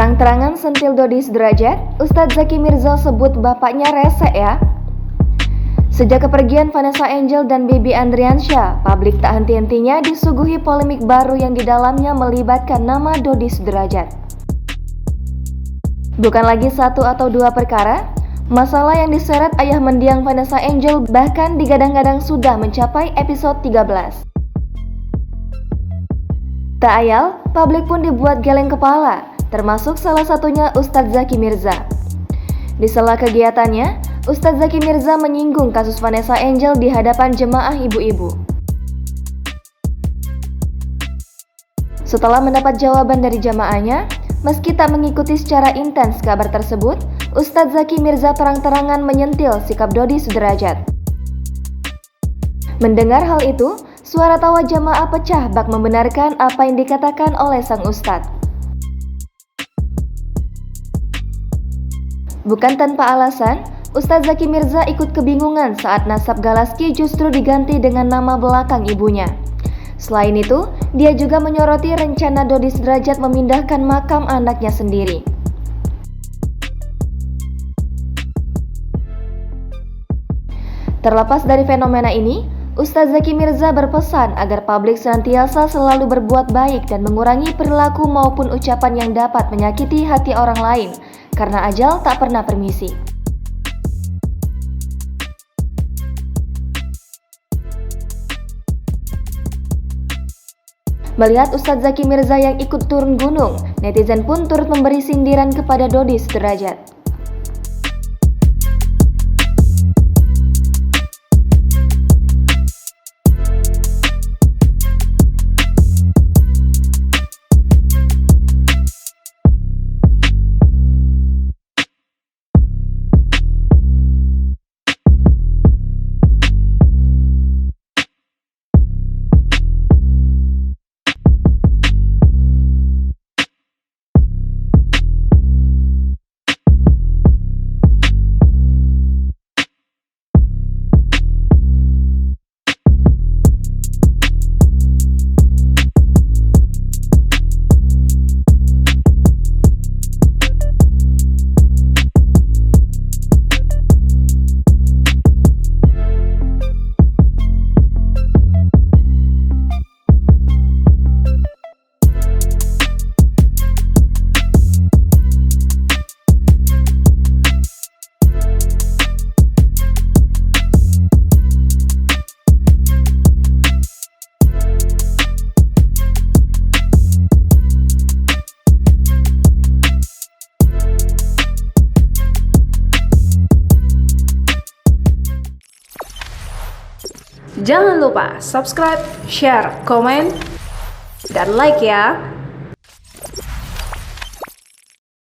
Terang-terangan sentil Dodi Sudrajat, Ustadz Zaky Mirza sebut bapaknya rese ya. Sejak kepergian Vanessa Angel dan Baby Andriansyah, publik tak henti-hentinya disuguhi polemik baru yang di dalamnya melibatkan nama Dodi Sudrajat. Bukan lagi satu atau dua perkara, masalah yang diseret ayah mendiang Vanessa Angel bahkan digadang-gadang sudah mencapai episode 13. Tak ayal, publik pun dibuat geleng kepala, termasuk salah satunya Ustadz Zaky Mirza. Di sela kegiatannya, Ustadz Zaky Mirza menyinggung kasus Vanessa Angel di hadapan jemaah ibu-ibu. Setelah mendapat jawaban dari jamaahnya, meski tak mengikuti secara intens kabar tersebut, Ustadz Zaky Mirza terang-terangan menyentil sikap Dodi Sudrajat. Mendengar hal itu, suara tawa jamaah pecah bak membenarkan apa yang dikatakan oleh sang ustadz. Bukan tanpa alasan, Ustadz Zaky Mirza ikut kebingungan saat nasab Galaski justru diganti dengan nama belakang ibunya. Selain itu, dia juga menyoroti rencana Dodi Sudrajat memindahkan makam anaknya sendiri. Terlepas dari fenomena ini, Ustadz Zaky Mirza berpesan agar publik senantiasa selalu berbuat baik dan mengurangi perilaku maupun ucapan yang dapat menyakiti hati orang lain, karena ajal tak pernah permisi. Melihat Ustadz Zaky Mirza yang ikut turun gunung, netizen pun turut memberi sindiran kepada Dodi Sudrajat. Jangan lupa subscribe, share, komen, dan like ya.